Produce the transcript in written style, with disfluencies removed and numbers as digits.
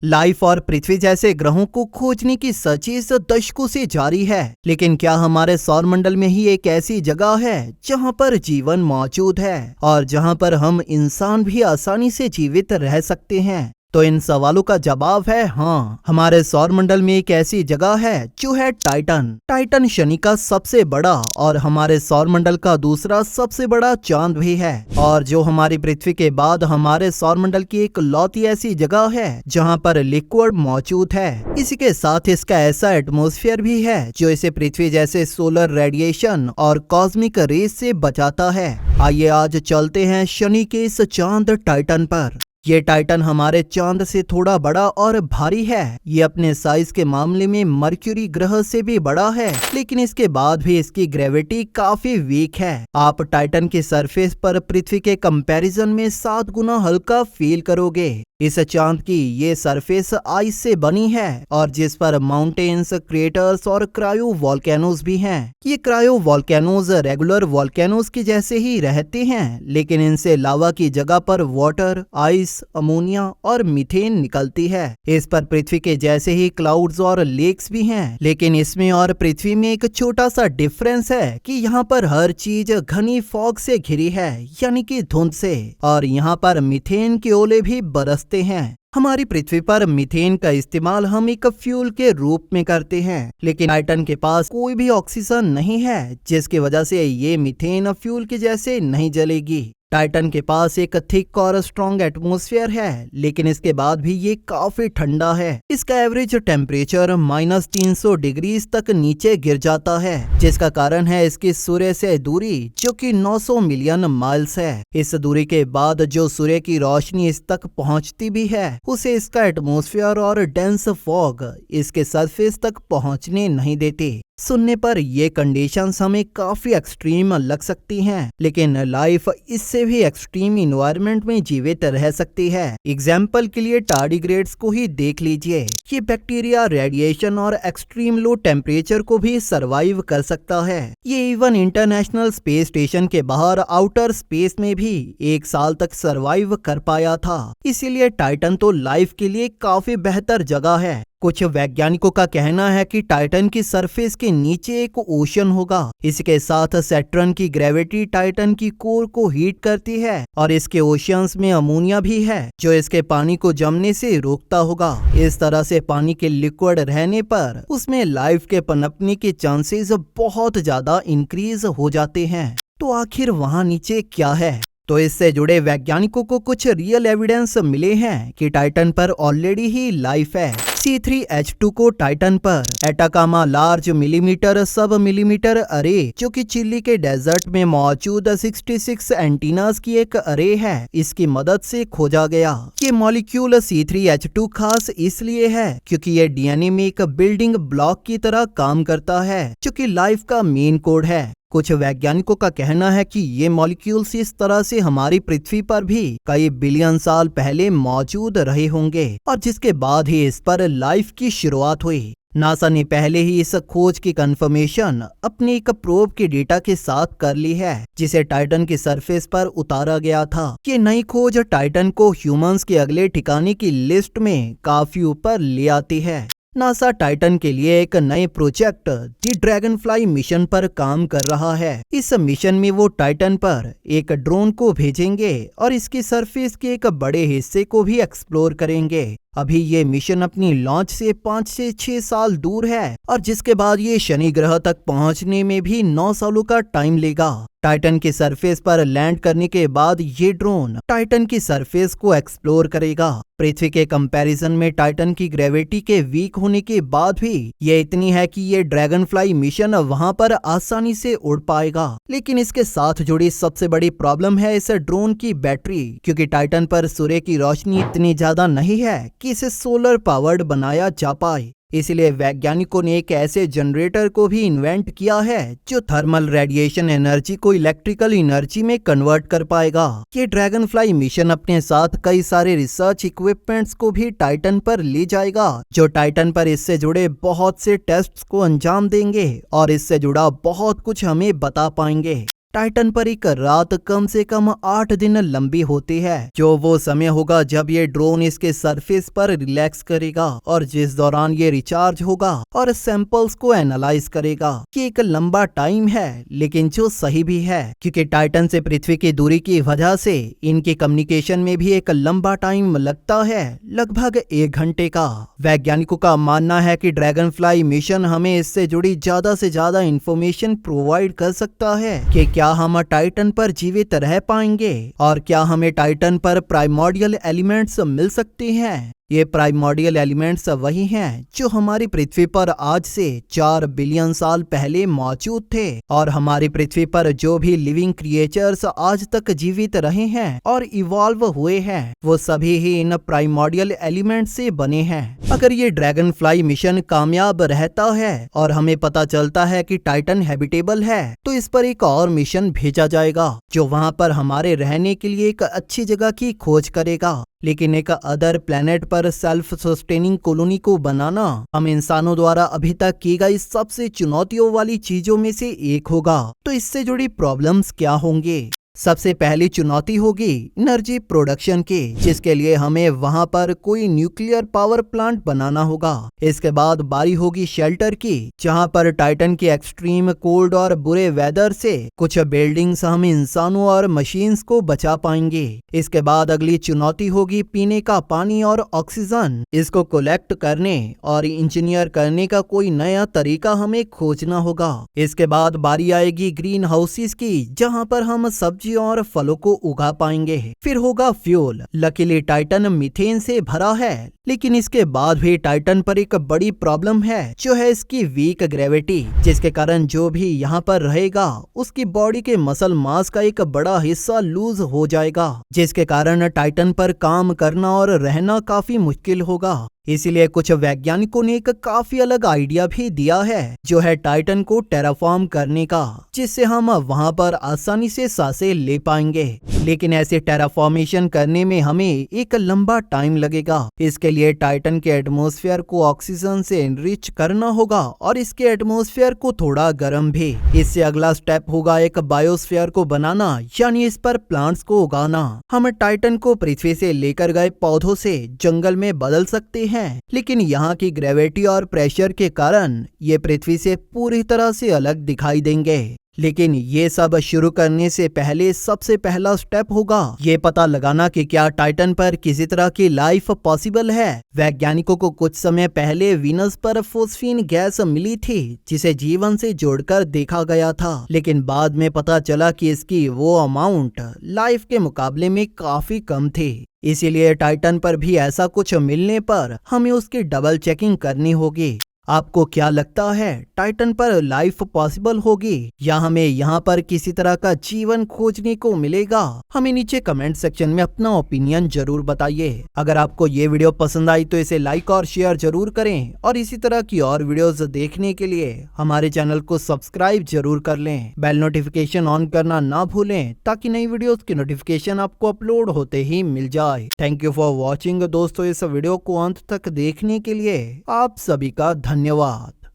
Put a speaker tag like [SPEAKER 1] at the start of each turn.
[SPEAKER 1] Life और पृथ्वी जैसे ग्रहों को खोजने की सर्चेस दशकों से जारी है, लेकिन क्या हमारे सौरमंडल में ही एक ऐसी जगह है जहां पर जीवन मौजूद है और जहां पर हम इंसान भी आसानी से जीवित रह सकते हैं? तो इन सवालों का जवाब है हाँ। हमारे सौरमंडल में एक ऐसी जगह है जो है टाइटन। टाइटन शनि का सबसे बड़ा और हमारे सौरमंडल का दूसरा सबसे बड़ा चांद भी है, और जो हमारी पृथ्वी के बाद हमारे सौरमंडल की एक लौती ऐसी जगह है जहां पर लिक्विड मौजूद है। इसी के साथ इसका ऐसा एटमॉस्फेयर भी है जो इसे पृथ्वी जैसे सोलर रेडिएशन और कॉस्मिक रेज से बचाता है। आइए आज चलते हैं शनि के इस चांद टाइटन पर। ये टाइटन हमारे चांद से थोड़ा बड़ा और भारी है। ये अपने साइज के मामले में मर्क्यूरी ग्रह से भी बड़ा है, लेकिन इसके बाद भी इसकी ग्रेविटी काफी वीक है। आप टाइटन की सरफेस पर पृथ्वी के कंपैरिजन में 7 गुना हल्का फील करोगे। इस चांद की ये सरफेस आइस से बनी है और जिस पर माउंटेन्स, क्रेटर्स और क्रायो वॉल्केनोज भी हैं। ये क्रायो वॉल्केनोज रेगुलर वॉल्केनोज के जैसे ही रहते हैं, लेकिन इनसे लावा की जगह पर वाटर, आइस, अमोनिया और मीथेन निकलती है। इस पर पृथ्वी के जैसे ही क्लाउड्स और लेक्स भी हैं, लेकिन इसमें और पृथ्वी में एक छोटा सा डिफरेंस है कि यहाँ पर हर चीज घनी फॉग से घिरी है, यानी कि धुंध से, और यहाँ पर मीथेन के ओले भी बरसते हैं। हमारी पृथ्वी पर मीथेन का इस्तेमाल हम एक फ्यूल के रूप में करते हैं, लेकिन टाइटन के पास कोई भी ऑक्सीजन नहीं है, जिसकी वजह से ये मीथेन फ्यूल के जैसे नहीं जलेगी। टाइटन के पास एक थिक और स्ट्रॉन्ग एटमॉस्फेयर है, लेकिन इसके बाद भी ये काफी ठंडा है। इसका एवरेज टेम्परेचर -300 डिग्री तक नीचे गिर जाता है, जिसका कारण है इसकी सूर्य से दूरी, जो कि 900 मिलियन माइल्स है। इस दूरी के बाद जो सूर्य की रोशनी इस तक पहुंचती भी है, उसे इसका एटमॉस्फेयर और डेंस फॉग इसके सरफेस तक पहुंचने नहीं देते। सुनने पर ये कंडीशंस हमें काफी एक्सट्रीम लग सकती हैं, लेकिन लाइफ इससे भी एक्सट्रीम इन्वायरमेंट में जीवित रह सकती है। एग्जाम्पल के लिए टार्डिग्रेड्स को ही देख लीजिए। ये बैक्टीरिया रेडिएशन और एक्सट्रीम लो टेम्परेचर को भी सरवाइव कर सकता है। ये इवन इंटरनेशनल स्पेस स्टेशन के बाहर आउटर स्पेस में भी 1 साल तक सरवाइव कर पाया था। इसीलिए टाइटन तो लाइफ के लिए काफी बेहतर जगह है। कुछ वैज्ञानिकों का कहना है कि टाइटन की सरफेस के नीचे एक ओशन होगा। इसके साथ सैटर्न की ग्रेविटी टाइटन की कोर को हीट करती है और इसके ओशियंस में अमोनिया भी है, जो इसके पानी को जमने से रोकता होगा। इस तरह से पानी के लिक्विड रहने पर उसमें लाइफ के पनपने के चांसेस बहुत ज्यादा इंक्रीज हो जाते हैं। तो आखिर वहाँ नीचे क्या है? तो इससे जुड़े वैज्ञानिकों को कुछ रियल एविडेंस मिले हैं कि टाइटन पर ऑलरेडी ही लाइफ है। C3H2 को टाइटन पर एटाकामा लार्ज मिलीमीटर सब मिलीमीटर अरे, जो कि चिली के डेजर्ट में मौजूद 66 एंटीनास की एक अरे है, इसकी मदद से खोजा गया। ये मॉलिक्यूल C3H2 खास इसलिए है क्योंकि ये डीएनए में एक बिल्डिंग ब्लॉक की तरह काम करता है, जो कि लाइफ का मेन कोड है। कुछ वैज्ञानिकों का कहना है कि ये मॉलिक्यूल्स इस तरह से हमारी पृथ्वी पर भी कई बिलियन साल पहले मौजूद रहे होंगे, और जिसके बाद ही इस पर लाइफ की शुरुआत हुई। नासा ने पहले ही इस खोज की कंफर्मेशन अपनी एक प्रोब के डेटा के साथ कर ली है, जिसे टाइटन की सरफेस पर उतारा गया था। ये नई खोज टाइटन को ह्यूमंस के अगले ठिकाने की लिस्ट में काफी ऊपर ले आती है। नासा टाइटन के लिए एक नए प्रोजेक्ट दी ड्रैगनफ्लाई मिशन पर काम कर रहा है। इस मिशन में वो टाइटन पर एक ड्रोन को भेजेंगे और इसकी सरफेस के एक बड़े हिस्से को भी एक्सप्लोर करेंगे। अभी ये मिशन अपनी लॉन्च से 5 से 6 साल दूर है, और जिसके बाद ये शनि ग्रह तक पहुंचने में भी 9 सालों का टाइम लेगा। टाइटन की सरफेस पर लैंड करने के बाद ये ड्रोन टाइटन की सरफेस को एक्सप्लोर करेगा। पृथ्वी के कंपैरिजन में टाइटन की ग्रेविटी के वीक होने के बाद भी ये इतनी है कि ये ड्रैगनफ्लाई मिशन वहां पर आसानी से उड़ पाएगा। लेकिन इसके साथ जुड़ी सबसे बड़ी प्रॉब्लम है इस ड्रोन की बैटरी, क्योंकि टाइटन पर सूर्य की रोशनी इतनी ज्यादा नहीं है कि इसे सोलर पावर्ड बनाया जा पाए। इसलिए वैज्ञानिकों ने एक ऐसे जनरेटर को भी इन्वेंट किया है जो थर्मल रेडिएशन एनर्जी को इलेक्ट्रिकल एनर्जी में कन्वर्ट कर पाएगा। ये ड्रैगनफ्लाई मिशन अपने साथ कई सारे रिसर्च इक्विपमेंट्स को भी टाइटन पर ले जाएगा, जो टाइटन पर इससे जुड़े बहुत से टेस्ट्स को अंजाम देंगे और इससे जुड़ा बहुत कुछ हमें बता पाएंगे। टाइटन पर एक रात कम से कम 8 दिन लंबी होती है, जो वो समय होगा जब ये ड्रोन इसके सरफेस पर रिलैक्स करेगा और जिस दौरान ये रिचार्ज होगा और सैंपल्स को एनालाइज करेगा। ये एक लंबा टाइम है, लेकिन जो सही भी है, क्योंकि टाइटन से पृथ्वी की दूरी की वजह से इनके कम्युनिकेशन में भी एक लंबा टाइम लगता है, लगभग 1 घंटे का। वैज्ञानिकों का मानना है कि ड्रैगन फ्लाई मिशन हमें इससे जुड़ी ज्यादा से ज्यादा इंफॉर्मेशन प्रोवाइड कर सकता है कि क्या हम टाइटन पर जीवित रह पाएंगे और क्या हमें टाइटन पर प्राइमोर्डियल एलिमेंट्स मिल सकते हैं। ये प्राइमोर्डियल एलिमेंट्स वही हैं जो हमारी पृथ्वी पर आज से 4 बिलियन साल पहले मौजूद थे और हमारी पृथ्वी पर जो भी लिविंग क्रिएचर्स आज तक जीवित रहे हैं और इवॉल्व हुए हैं, वो सभी ही इन प्राइमोर्डियल एलिमेंट्स से बने हैं। अगर ये ड्रैगन फ्लाई मिशन कामयाब रहता है और हमें पता चलता है कि टाइटन हैबिटेबल है, तो इस पर एक और मिशन भेजा जाएगा जो वहां पर हमारे रहने के लिए एक अच्छी जगह की खोज करेगा। लेकिन एक अदर प्लेनेट पर सेल्फ सस्टेनिंग कॉलोनी को बनाना हम इंसानों द्वारा अभी तक की गई सबसे चुनौतियों वाली चीजों में से एक होगा। तो इससे जुड़ी प्रॉब्लम्स क्या होंगे? सबसे पहली चुनौती होगी एनर्जी प्रोडक्शन की, जिसके लिए हमें वहां पर कोई न्यूक्लियर पावर प्लांट बनाना होगा। इसके बाद बारी होगी शेल्टर की, जहां पर टाइटन की एक्सट्रीम कोल्ड और बुरे वेदर से कुछ बिल्डिंग्स हम इंसानों और मशीन्स को बचा पाएंगे। इसके बाद अगली चुनौती होगी पीने का पानी और ऑक्सीजन। इसको कलेक्ट करने और इंजीनियर करने का कोई नया तरीका हमें खोजना होगा। इसके बाद बारी आएगी ग्रीन हाउसेस की, जहां पर हम सब्जी और फलों को उगा पाएंगे। फिर होगा फ्यूल। लकीली टाइटन मीथेन से भरा है, लेकिन इसके बाद भी टाइटन पर एक बड़ी प्रॉब्लम है, जो है इसकी वीक ग्रेविटी, जिसके कारण जो भी यहाँ पर रहेगा उसकी बॉडी के मसल मास का एक बड़ा हिस्सा लूज हो जाएगा, जिसके कारण टाइटन पर काम करना और रहना काफी मुश्किल होगा। इसीलिए कुछ वैज्ञानिकों ने एक काफी अलग आइडिया भी दिया है, जो है टाइटन को टेराफॉर्म करने का, जिससे हम वहां पर आसानी से सांसें ले पाएंगे। लेकिन ऐसे टेराफॉर्मेशन करने में हमें एक लंबा टाइम लगेगा। इसके लिए टाइटन के एटमॉस्फेयर को ऑक्सीजन से एनरिच करना होगा और इसके एटमॉस्फेयर को थोड़ा गर्म भी। इससे अगला स्टेप होगा एक बायोस्फीयर को बनाना, यानी इस पर प्लांट्स को उगाना। हम टाइटन को पृथ्वी से लेकर गए पौधों से जंगल में बदल सकते हैं, लेकिन यहाँ की ग्रेविटी और प्रेशर के कारण ये पृथ्वी से पूरी तरह से अलग दिखाई देंगे। लेकिन ये सब शुरू करने से पहले सबसे पहला स्टेप होगा ये पता लगाना कि क्या टाइटन पर किसी तरह की लाइफ पॉसिबल है। वैज्ञानिकों को कुछ समय पहले वीनस पर फोस्फीन गैस मिली थी, जिसे जीवन से जोड़कर देखा गया था, लेकिन बाद में पता चला कि इसकी वो अमाउंट लाइफ के मुकाबले में काफी कम थी। इसीलिए टाइटन पर भी ऐसा कुछ मिलने पर हमें उसकी डबल चेकिंग करनी होगी। आपको क्या लगता है, टाइटन पर लाइफ पॉसिबल होगी या हमें यहाँ पर किसी तरह का जीवन खोजने को मिलेगा? हमें नीचे कमेंट सेक्शन में अपना ओपिनियन जरूर बताइए। अगर आपको ये वीडियो पसंद आई तो इसे लाइक और शेयर जरूर करें और इसी तरह की और वीडियोस देखने के लिए हमारे चैनल को सब्सक्राइब जरूर कर लें। बेल नोटिफिकेशन ऑन करना ना भूलें, ताकि नई वीडियोस की नोटिफिकेशन आपको अपलोड होते ही मिल जाए। थैंक यू फॉर वॉचिंग दोस्तों। इस वीडियो को अंत तक देखने के लिए आप सभी का धन्यवाद।